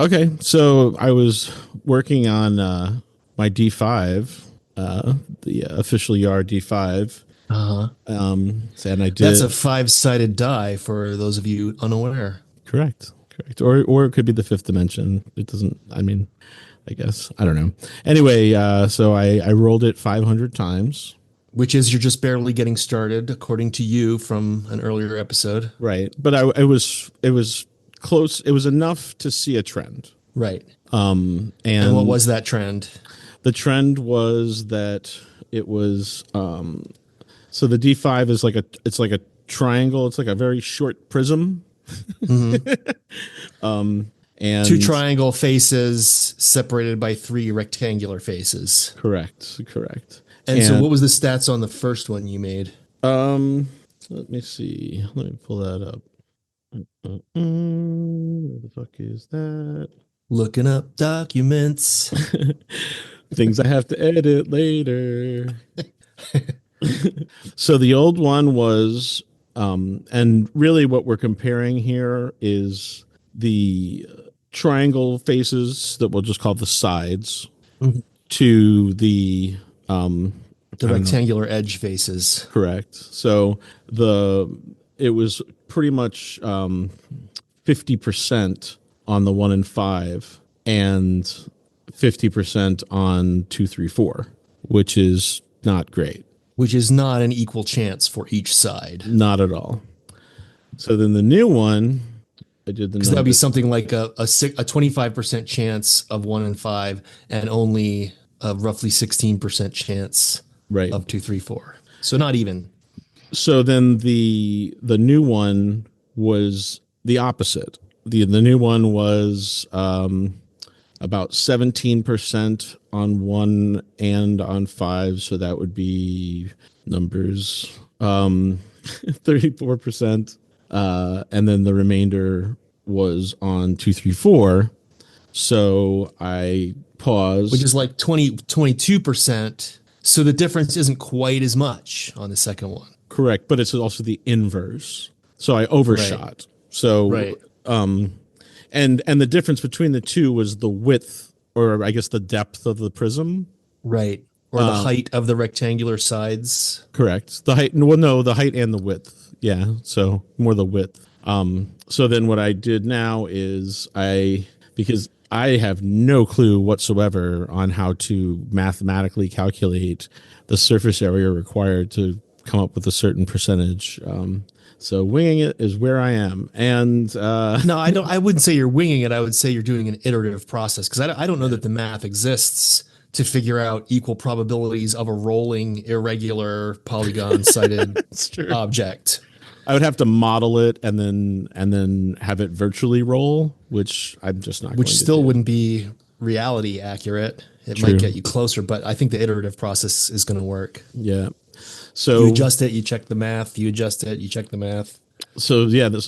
Okay, so I was working on my D5, the official Yar D5, Uh-huh. and I That's a did five-sided die for those of you unaware. correct, or it could be the fifth dimension. It doesn't. I mean, I guess I don't know. Anyway, so I rolled it 500 times. Which is you're just barely getting started, according to you from an earlier episode. Right, but it was close. It was enough to see a trend. Right. And what And was that trend? the trend was that it was so the D5 is like a triangle. It's like a very short prism. Hmm. Two And triangle faces separated by three rectangular faces. correct. And so what And was the stats on the first one you made? um let me see. Let me pull that up. Where the fuck is that? Looking up documents. Things I have to edit later. So the old one was, and really what we're comparing here is the triangle faces that we'll just call the sides Mhm. to the, um, The I don't know, rectangular edge faces. correct. So the it was pretty much 50% on the one and five and 50% on two, three, four, which is not great. Which is not an equal chance for each side. Not at all. So then the new one, I did the Because that would be number. something like a 25% chance of one in five and only a roughly 16% chance Right. of two, three, four. So not even. So then the new one was the opposite. The new one was about 17% on one and on five. So that would be numbers 34%. And then the remainder was on two, three, four. So I Which is paused. like 22%. So the difference isn't quite as much on the second one. Correct, but it's also the inverse. So I Right. overshot. So Right. and the difference between the two was the width, or I guess the depth of the prism. Right. Or the height of the rectangular sides. Correct. The height. Well, no, the height and the width. Yeah. So more the width. So then what I did now is because I have no clue whatsoever on how to mathematically calculate the surface area required to come up with a certain percentage. So winging it is where I am. And No, I don't. I wouldn't say you're winging it. I would say you're doing an iterative process because I don't know that the math exists to figure out equal probabilities of a rolling, irregular, polygon-sided it's true. object. I would have to model it and then have it virtually roll, which I'm just not Which going to still do. wouldn't be reality accurate. It might True. get you closer, but I think the iterative process is going to work. Yeah. You So adjust it, you check the math, you adjust it, you check the math. so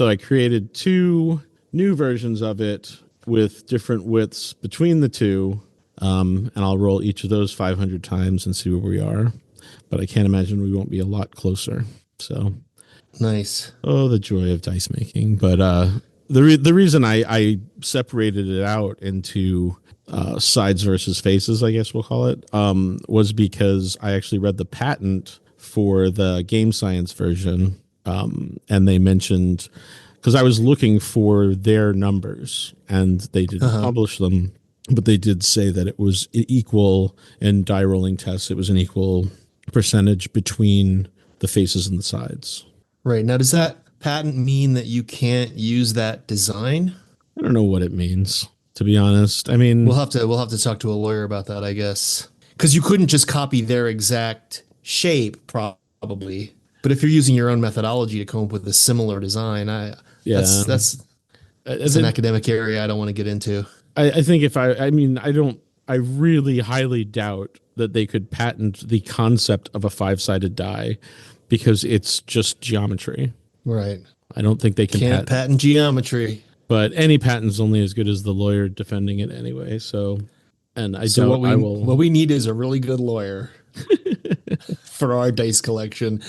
I created two new versions of it with different widths between the two, and I'll roll each of those 500 times and see where we are. But I can't imagine we won't be a lot closer. So, Nice. oh, the joy of dice making. But the reason I separated it out into sides versus faces, I guess we'll call it, was because I actually read the patent for the game science version, and they mentioned because I was looking for their numbers and they didn't Uh-huh. publish them, but they did say that it was equal in die rolling tests. It was an equal percentage between the faces and the sides. Right. Now, does that patent mean that you can't use that design? I don't know what it means, to be honest. I We'll mean, have to we'll have to talk to a lawyer about that, I guess. Because you couldn't just copy their exact shape, probably. But if you're using your own methodology to come up with a similar design, I yeah, that's that's I that's an think academic area I don't want to get into. I think if I mean I don't I really highly doubt that they could patent the concept of a five-sided die because it's just geometry. Right. I don't think they can Can't patent, patent geometry. but any patent's only as good as the lawyer defending it anyway. So, and I So doubt I what will. we need is a really good lawyer for our dice collection.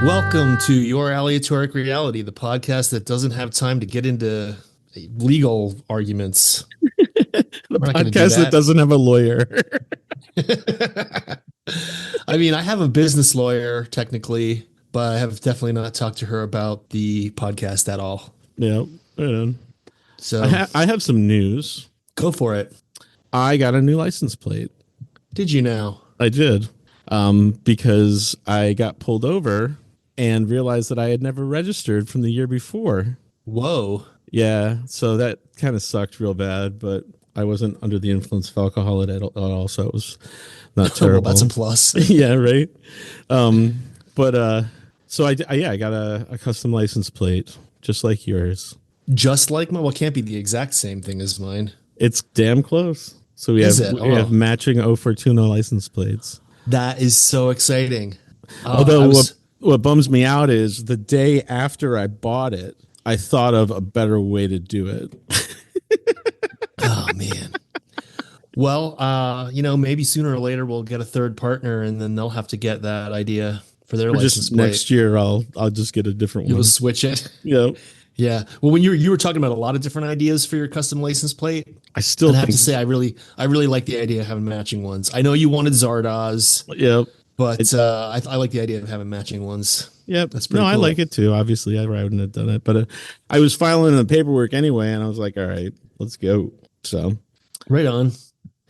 Welcome to Your Aleatoric Reality, the podcast that doesn't have time to get into legal arguments. The We're not going to do podcast that that. doesn't have a lawyer. I mean, I have a business lawyer technically, but I have definitely not talked to her about the podcast at all. Yeah, right on. So I have some news. go for it. I got a new license plate. Did you now? I did, because I got pulled over and realized that I had never registered from the year before. Whoa. Yeah, so that kind of sucked real bad, but I wasn't under the influence of alcohol at all, so it was not Well, terrible. that's a plus. Yeah, right. Um, but so I got a custom license plate just like yours. Just like mine. Well, it can't be the exact same thing as mine. It's damn close. So Is it? we have Oh, matching O Fortuna license plates. that is so exciting. I Although was. what bums me out is the day after I bought it, I thought of a better way to do it. Oh man. Well, maybe sooner or later we'll get a third partner, and then they'll have to get that idea for their Or license just plate. next year I'll just get a different You'll one. switch it. Yeah. Yeah. Well, when you were talking about a lot of different ideas for your custom license plate, I still and I have think to say I really like the idea of having matching ones. I know you wanted Zardoz, yeah. but I like the idea of having matching ones. Yep. That's No, pretty I cool. like it too. Obviously, I wouldn't have done it, but I was filing the paperwork anyway, and I was like, all right, let's go. So, Right on.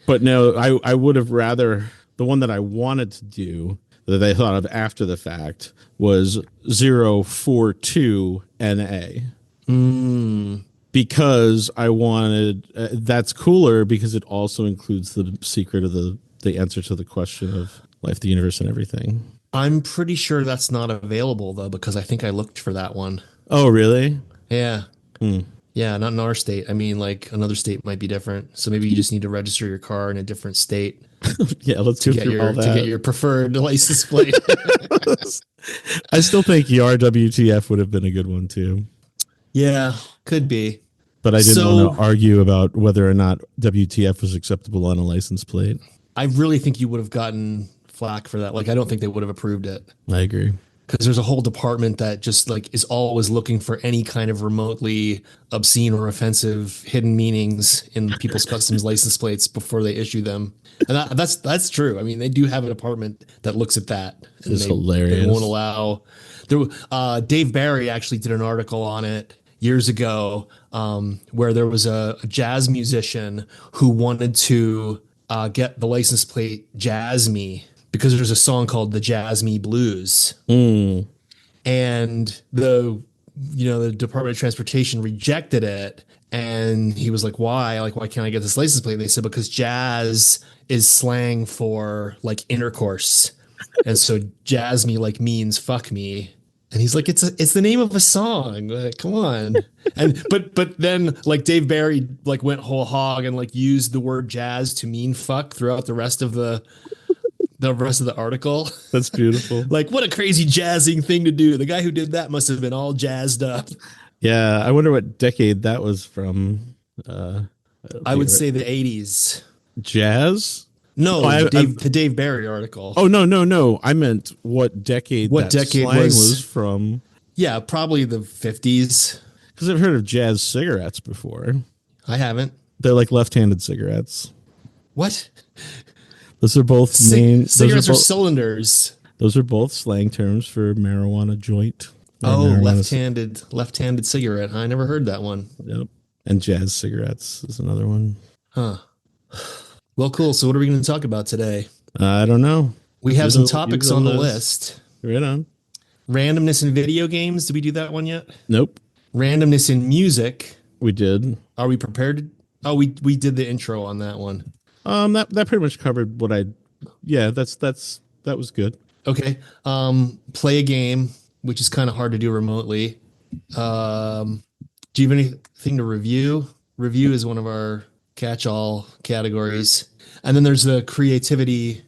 but no, I would have rather the one that I wanted to do that I thought of after the fact was 042 NA Mm, because I wanted that's cooler because it also includes the secret of the answer to the question of life, the universe, and everything. I'm pretty sure that's not available though, because I think I looked for that one. Oh, really? Yeah. Hmm. Yeah, not in our state. I mean, like another state might be different. So maybe you just need to register your car in a different state Yeah, let's to go get through all your that. preferred license plate. I still think your WTF would have been a good one too, Yeah, could be. but I didn't want So to argue about whether or not WTF was acceptable on a license plate. I really think you would have gotten flack for that. Like, I don't think they would have approved it I agree. because there's a whole department that just like is always looking for any kind of remotely obscene or offensive hidden meanings in people's customs license plates before they issue them. And that's true. I mean, they do have a department that looks at that, and It's they won't hilarious. allow. There, Dave Barry actually did an article on it years ago, where there was a jazz musician who wanted to get the license plate Jazz Me because there's a song called the Jazz Me Blues, Mm. and the Department of Transportation rejected it, and he was like, why can't I get this license plate? And they said because jazz is slang for like intercourse, and so jazz me like means fuck me. And he's like, it's the name of a song. Like, come on. And but then like Dave Barry like went whole hog and like used the word jazz to mean fuck throughout the rest of the article. That's beautiful. Like, what a crazy jazzing thing to do. The guy who did that must have been all jazzed up. Yeah, I wonder what decade that was from. Uh, I would say the 80s. jazz. No, Oh, the Dave Barry article. oh no! I meant what decade What that decade slang was- was from. Yeah, probably the 50s. Because I've heard of jazz cigarettes before. I haven't. They're like left-handed cigarettes. What? Those are both Cigarettes are cylinders. those are both slang terms for marijuana joint. Or Oh, marijuana left-handed cigarette. I never heard that one. Yep. And jazz cigarettes is another one. Huh. Well, cool. So what are we going to talk about today? I don't know. We have You some go- topics you go on the list. list. Right on. Randomness in video games. Did we do that one yet? Nope. Randomness in music. We did. Are we prepared? Oh, we did the intro on that one. That pretty much covered what I. Yeah, that was good. Okay. Play a game, which is kind of hard to do remotely. Do you have anything to review? Review is one of our catch-all categories. And then there's the creativity,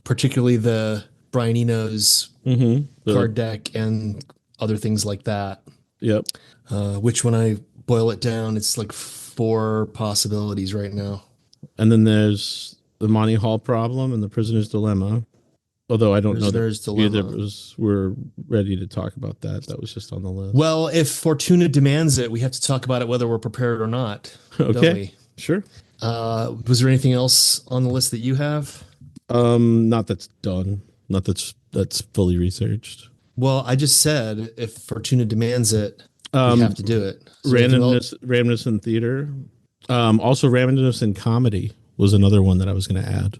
particularly the Brian Eno's Mm-hmm. card deck and other things like that. Yep. Which when I boil it down, it's like 4 possibilities right now. And then there's the Monty Hall problem and the prisoner's dilemma. Although I don't know that Prisoner's either Dilemma. of us were ready to talk about that. That was just on the list. Well, if Fortuna demands it, we have to talk about it whether we're prepared or not, don't Okay, we? sure. Was there anything else on the list that you have? Not that's done. Not that's fully researched. Well, I just said if Fortuna demands it, we have Um, to do it. Is there anything else? randomness in theater. Also randomness in comedy was another one that I was going to add.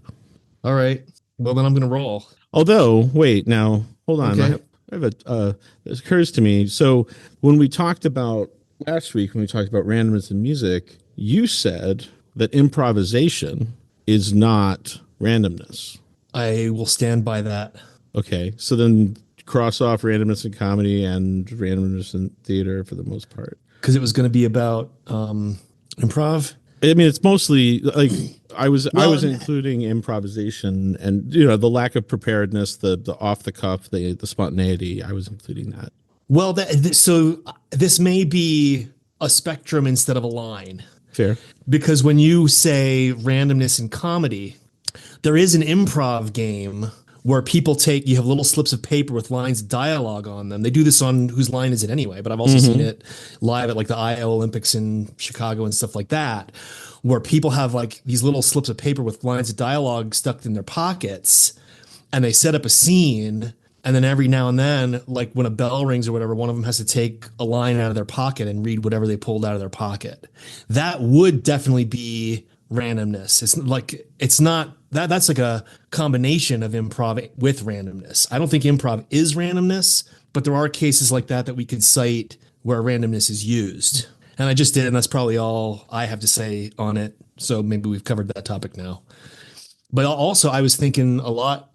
All right. Well, then I'm going to roll. Although, wait, now hold on. Okay. I have a. It occurs to me. So when we talked about last week, when we talked about randomness in music, you said that improvisation is not randomness. I will stand by that. Okay, so then cross off randomness in comedy and randomness in theater for the most part. Because it was going to be about improv. I mean, it's mostly like I Well, was including improvisation and the lack of preparedness, the off the cuff, the spontaneity. I was including that. well, so this may be a spectrum instead of a line. Fair. Because when you say randomness in comedy, there is an improv game where people you have little slips of paper with lines of dialogue on them. They do this on Whose Line Is It Anyway? But I've also seen it live at like the IO Olympics in Chicago and stuff like that, where people have like these little slips of paper with lines of dialogue stuck in their pockets and they set up a scene. And then every now and then, like when a bell rings or whatever, one of them has to take a line out of their pocket and read whatever they pulled out of their pocket. That would definitely be randomness. It's not that's like a combination of improv with randomness. I don't think improv is randomness, but there are cases like that we could cite where randomness is used. And I just did, and that's probably all I have to say on it. So maybe we've covered that topic now. But also, I was thinking a lot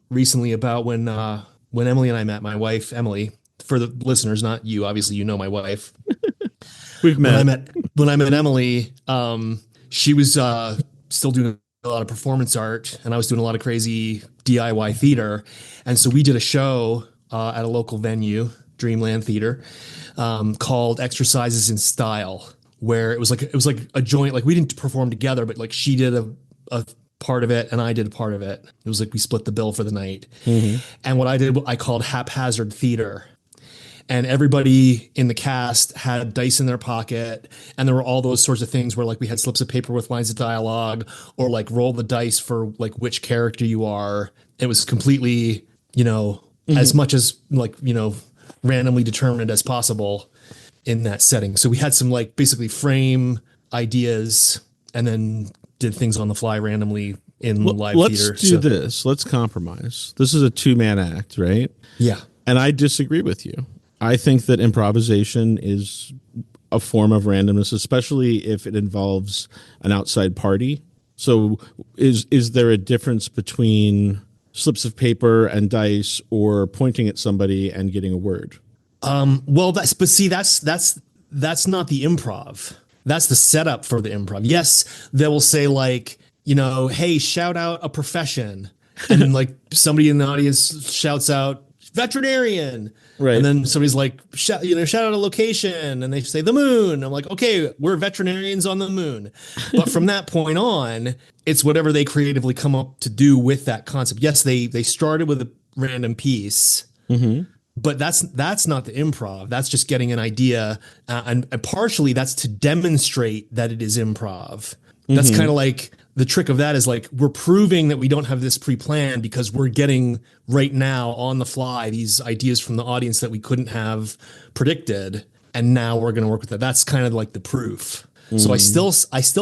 recently about when Emily and I met. My wife, Emily, for the listeners, not you. Obviously, you know my wife. We've met. When I met Emily, she was still doing a lot of performance art, and I was doing a lot of crazy DIY theater. And so we did a show at a local venue, Dreamland Theater, called Exercises in Style, where it was like a joint. Like we didn't perform together, but like she did a part of it and I did a part of it. It was like we split the bill for the night. And what I did, I called haphazard theater. And everybody in the cast had dice in their pocket. And there were all those sorts of things where like we had slips of paper with lines of dialogue or like roll the dice for like which character you are. It was completely, as much as like, randomly determined as possible in that setting. So we had some like basically frame ideas and then did things on the fly randomly in live theater. Let's do this. Let's compromise. This is a two-man act, right? Yeah. And I disagree with you. I think that improvisation is a form of randomness, especially if it involves an outside party. So is there a difference between slips of paper and dice or pointing at somebody and getting a word? Well, that's not the improv. That's the setup for the improv. Yes, they will say like, hey, shout out a profession. And then like somebody in the audience shouts out veterinarian. Right. And then somebody's like, shout out a location. And they say the moon. I'm like, okay, we're veterinarians on the moon. But from that point on, it's whatever they creatively come up to do with that concept. Yes, they started with a random piece. But that's not the improv. That's just getting an idea. And partially that's to demonstrate that it is improv. That's kind of like the trick of that is like we're proving that we don't have this pre-planned because we're getting right now on the fly these ideas from the audience that we couldn't have predicted. And now we're going to work with that. That's kind of like the proof. So I still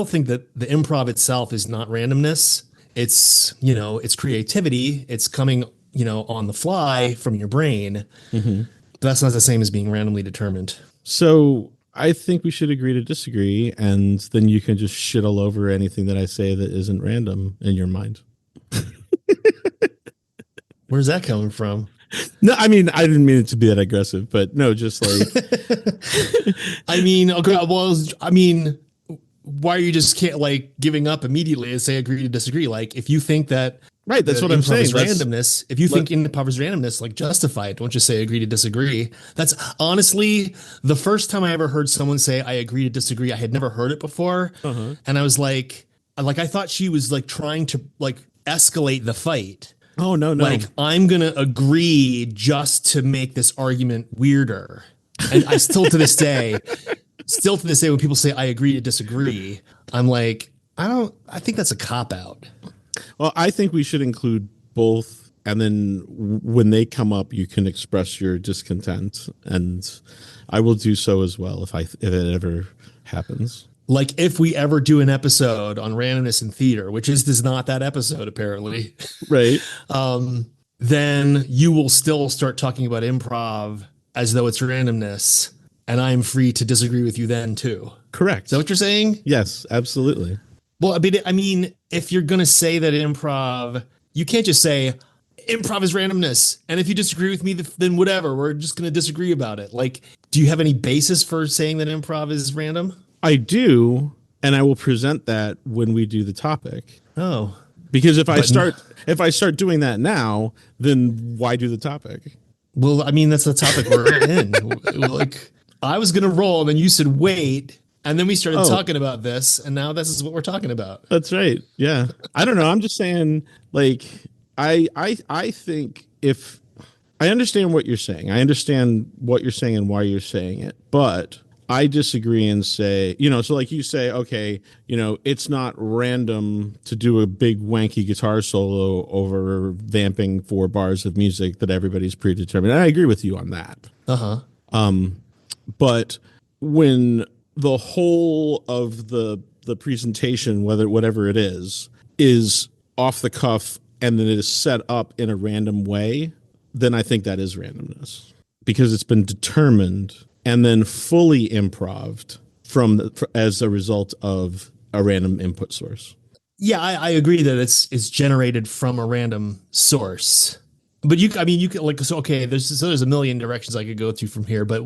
think that the improv itself is not randomness. It's, it's creativity. It's coming on the fly from your brain. But that's not the same as being randomly determined. So I think we should agree to disagree, and then you can just shit all over anything that I say that isn't random in your mind. Where's that coming from? No, I mean, I didn't mean it to be that aggressive, but no, just like, I mean, okay, well, why are you just can't like giving up immediately and say agree to disagree? Like if you think that right, that's what I'm saying. Randomness. If you think improv is randomness, like justify it. Don't just say agree to disagree. That's honestly the first time I ever heard someone say I agree to disagree. I had never heard it before, and I was like I thought she was like trying to like escalate the fight. Oh, no, Like, no. I'm going to agree just to make this argument weirder. And I still to this day, when people say I agree to disagree, I'm like, I think that's a cop out. Well, I think we should include both. And then when they come up, you can express your discontent. And I will do so as well if it ever happens. Like, if we ever do an episode on randomness in theater, which is not that episode, apparently, Right. then you will still start talking about improv as though it's randomness. And I'm free to disagree with you then, too. Correct. Is that what you're saying? Yes, absolutely. Well, I mean, if you're going to say that improv, you can't just say improv is randomness. And if you disagree with me, then whatever, we're just going to disagree about it. Like, do you have any basis for saying that improv is random? I do, and I will present that when we do the topic. Oh, Because if I start doing that now, then why do the topic? well, I mean, that's the topic we're in. Like, I was going to roll, and then you said, wait. And then we started talking about this, and now this is what we're talking about. That's right. Yeah. I don't know. I'm just saying, like, I think if I understand what you're saying, I understand what you're saying and why you're saying it, but I disagree and say, so like you say, okay, it's not random to do a big wanky guitar solo over vamping 4 bars of music that everybody's predetermined. And I agree with you on that. Uh But when the whole of the presentation, whatever it is off the cuff and then it is set up in a random way, then I think that is randomness because it's been determined and then fully improved as a result of a random input source. Yeah, I agree that it's generated from a random source. But you could like, so okay, there's a million directions I could go through from here, but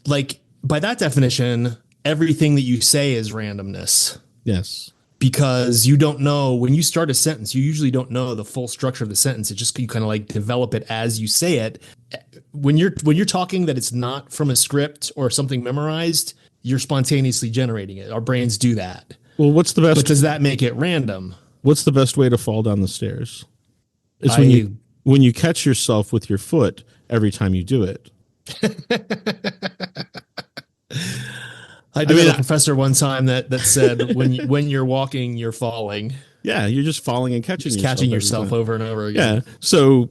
like by that definition, everything that you say is randomness. Yes. Because you don't know when you start a sentence, you usually don't know the full structure of the sentence. It just you kind of like develop it as you say it. When you're talking that it's not from a script or something memorized, you're spontaneously generating it. Our brains do that. Well, what's the best? But does that make it random? What's the best way to fall down the stairs? It's when you catch yourself with your foot every time you do it. I did have a professor one time that said when you're walking, you're falling. Yeah, you're just falling and catching yourself over and over again. Yeah. So,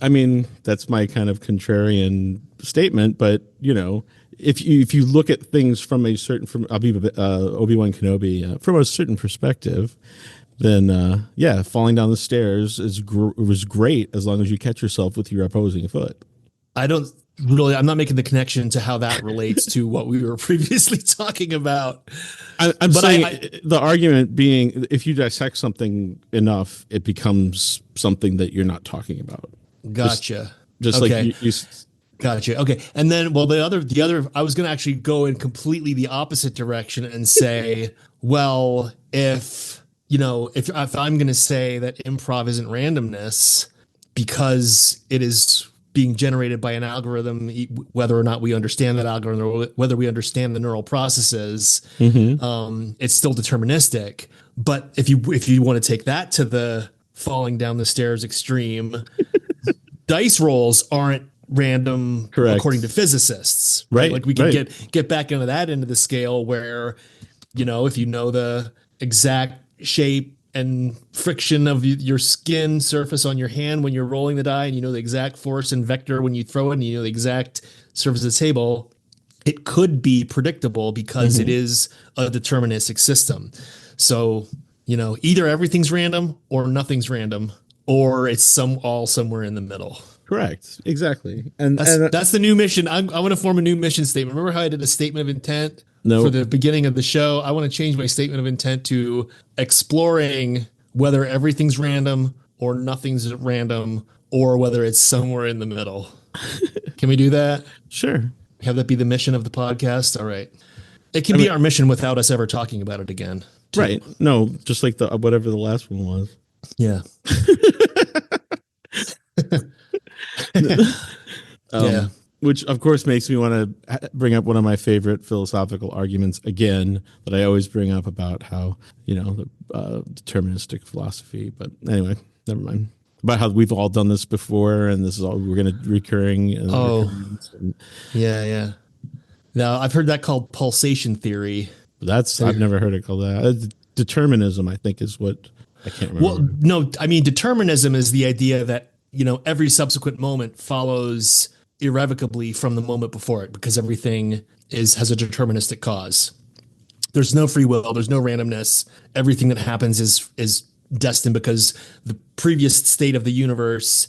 I mean, that's my kind of contrarian statement, but if you look at things from Obi-Wan Kenobi from a certain perspective, then falling down the stairs was great as long as you catch yourself with your opposing foot. I'm not making the connection to how that relates to what we were previously talking about. I'm saying the argument being if you dissect something enough, it becomes something that you're not talking about. Gotcha. Just okay. Like you Gotcha. Okay. And then, well, the other, I was going to actually go in completely the opposite direction and say, well, if I'm going to say that improv isn't randomness because it is being generated by an algorithm, whether or not we understand that algorithm or whether we understand the neural processes, it's still deterministic. But if you want to take that to the falling down the stairs extreme, dice rolls aren't random. Correct. According to physicists, right? Like we can get back into that end of the scale where, if you know the exact shape and friction of your skin surface on your hand when you're rolling the die, and you know the exact force and vector when you throw it, and you know the exact surface of the table, it could be predictable because it is a deterministic system. So, either everything's random or nothing's random, or it's all somewhere in the middle. Correct. Exactly. And that's the new mission. I want to form a new mission statement. Remember how I did a statement of intent for the beginning of the show? I want to change my statement of intent to exploring whether everything's random or nothing's random, or whether it's somewhere in the middle. Can we do that? Sure. Have that be the mission of the podcast? All right. It can be our mission without us ever talking about it again. Too. Right. No, just like whatever the last one was. Yeah. Yeah. Which of course makes me want to bring up one of my favorite philosophical arguments again that I always bring up about how the deterministic philosophy. But anyway, never mind. about how we've all done this before, and this is all we're going to recurring and Oh, recurrence. And yeah, yeah. Now I've heard that called pulsation theory. that's I've never heard it called that. Determinism, I think, is what I can't Well, remember. no, I mean, determinism is the idea that, every subsequent moment follows irrevocably from the moment before it because everything has a deterministic cause. There's no free will, there's no randomness. Everything that happens is destined because the previous state of the universe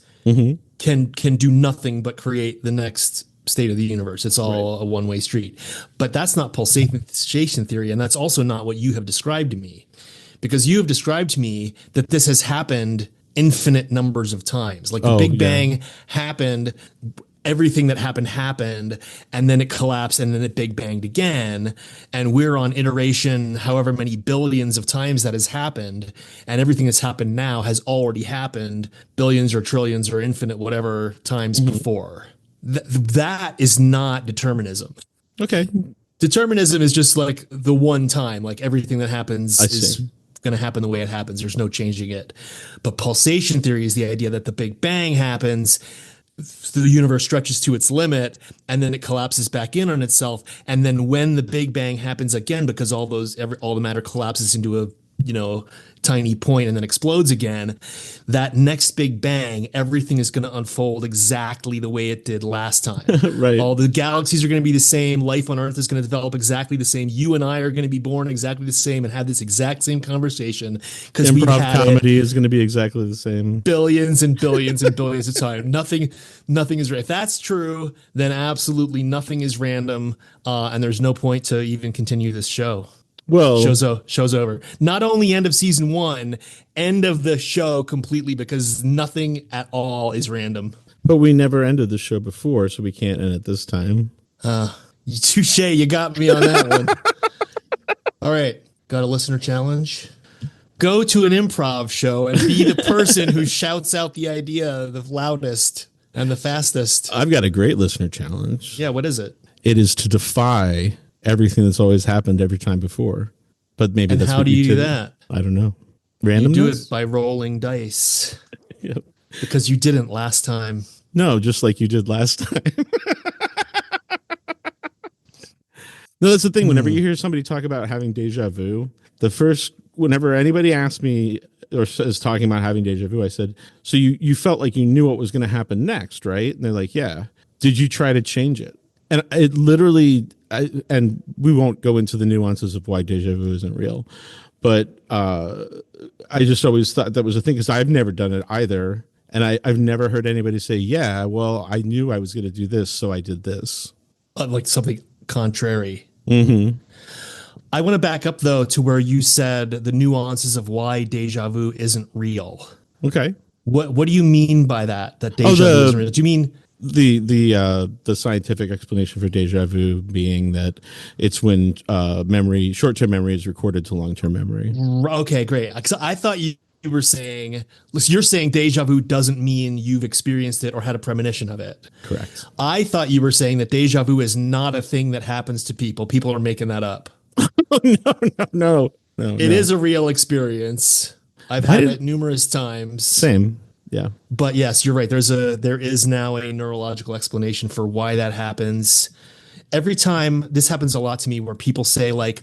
can do nothing but create the next state of the universe. It's all a one-way street. But that's not pulsation theory, and that's also not what you have described to me. Because you have described to me that this has happened infinite numbers of times. Like the Big Bang happened, everything that happened, and then it collapsed, and then it Big Banged again. And we're on iteration, however many billions of times that has happened. And everything that's happened now has already happened billions or trillions or infinite whatever times before. That is not determinism. Okay. Determinism is just like the one time, like everything that happens I is see. going to happen the way it happens. There's no changing it. But pulsation theory is the idea that the Big Bang happens, the universe stretches to its limit, and then it collapses back in on itself. And then when the Big Bang happens again, because all the matter collapses into a tiny point and then explodes again, that next Big Bang, everything is going to unfold exactly the way it did last time. Right. All the galaxies are going to be the same. Life on Earth is going to develop exactly the same. You and I are going to be born exactly the same and have this exact same conversation because we Improv had comedy is going to be exactly the same. billions and billions and billions of time. Nothing is. If that's true, then absolutely nothing is random, and there's no point to even continue this show. Well, Show's over. Not only end of season 1, end of the show completely because nothing at all is random. but we never ended the show before, so we can't end it this time. Touche, you got me on that one. All right, got a listener challenge. Go to an improv show and be the person who shouts out the idea the loudest and the fastest. I've got a great listener challenge. Yeah, what is it? It is to defy everything that's always happened every time before. But maybe And that's how what do you do did. that? I don't know. You Randomness? do it by rolling dice Yep. because you didn't last time. No, just like you did last time. No, that's the thing. Whenever you hear somebody talk about having deja vu, whenever anybody asks me or is talking about having deja vu, I said, so you felt like you knew what was going to happen next, right? And they're like, yeah. Did you try to change it? And it literally, and we won't go into the nuances of why deja vu isn't real, but I just always thought that was a thing because I've never done it either. And I've never heard anybody say, yeah, well, I knew I was going to do this, so I did this. Like something contrary. Mm-hmm. I want to back up though to where you said the nuances of why deja vu isn't real. Okay. What do you mean by that? That deja vu isn't real? Do you mean the scientific explanation for deja vu being that it's when short-term memory is recorded to long-term memory. okay? Great. 'Cause I thought you were saying, listen, you're saying deja vu doesn't mean you've experienced it or had a premonition of it. Correct. I thought you were saying that deja vu is not a thing that happens to people. People are making that up. No. It is a real experience. I've had it numerous times. Same. Yeah. But yes, you're right. There is now a neurological explanation for why that happens. Every time this happens a lot to me where people say like,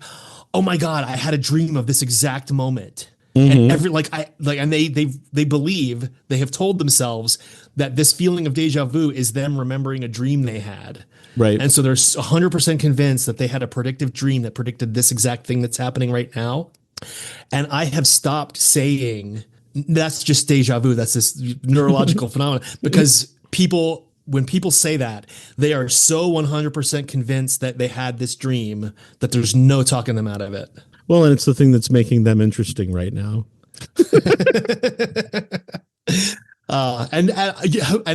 "Oh my God, I had a dream of this exact moment." And they believe, they have told themselves that this feeling of deja vu is them remembering a dream they had. Right. And so they're 100% convinced that they had a predictive dream that predicted this exact thing that's happening right now. And I have stopped saying that's just deja vu. That's this neurological phenomenon because when people say that, they are so 100% convinced that they had this dream that there's no talking them out of it. Well, and it's the thing that's making them interesting right now. And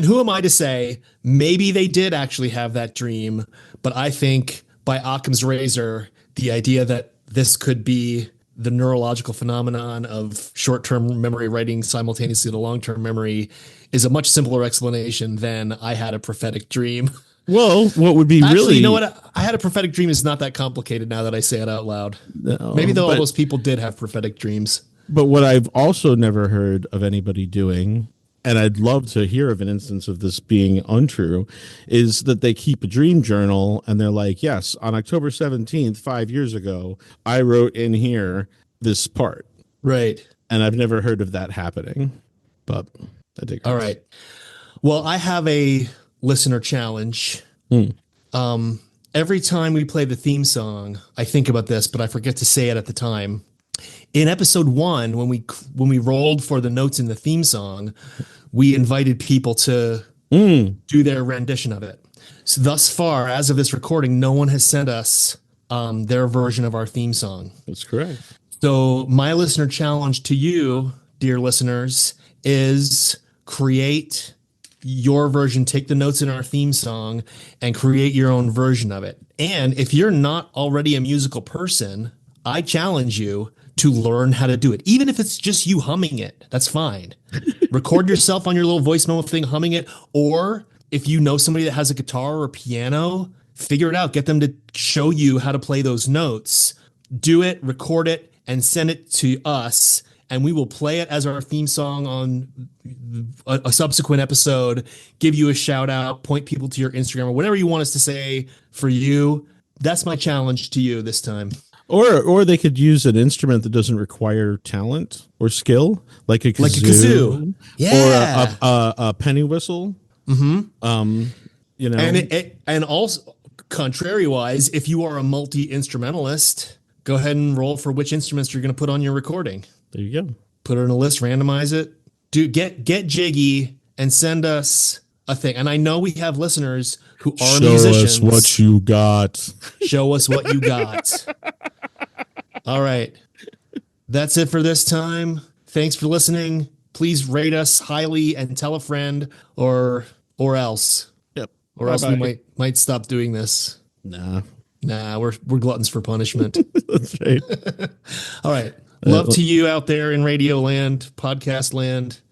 who am I to say maybe they did actually have that dream? But I think by Occam's razor, the idea that this could be the neurological phenomenon of short-term memory writing simultaneously to long-term memory is a much simpler explanation than I had a prophetic dream. Well, what would be Actually, really, you know what? I had a prophetic dream is not that complicated now that I say it out loud. No, Maybe all those people did have prophetic dreams. But what I've also never heard of anybody doing and I'd love to hear of an instance of this being untrue, is that they keep a dream journal and they're like, yes, on October 17th, 5 years ago, I wrote in here this part. Right. And I've never heard of that happening, but I All digress. right. Well, I have a listener challenge. Hmm. Every time we play the theme song, I think about this, but I forget to say it at the time. In episode 1, when we rolled for the notes in the theme song, we invited people to do their rendition of it. So thus far, as of this recording, no one has sent us their version of our theme song. That's correct. So my listener challenge to you, dear listeners, is create your version, take the notes in our theme song and create your own version of it. And if you're not already a musical person, I challenge you to learn how to do it. Even if it's just you humming it, that's fine. Record yourself on your little voice memo thing humming it. Or if you know somebody that has a guitar or piano, figure it out. Get them to show you how to play those notes. Do it, record it, and send it to us. And we will play it as our theme song on a subsequent episode, give you a shout out, point people to your Instagram or whatever you want us to say for you. That's my challenge to you this time. Or they could use an instrument that doesn't require talent or skill, like a kazoo, Yeah. or a penny whistle. You know, And also, contrary wise, if you are a multi instrumentalist, go ahead and roll for which instruments you're going to put on your recording. there you go. Put it in a list, randomize it. Get jiggy and send us a thing. And I know we have listeners who are musicians. Show us what you got. Show us what you got. All right. That's it for this time. Thanks for listening. Please rate us highly and tell a friend or else. Yep. Or else we might stop doing this. Nah, We're gluttons for punishment. that's right. All right. Love to you out there in radio land, podcast land.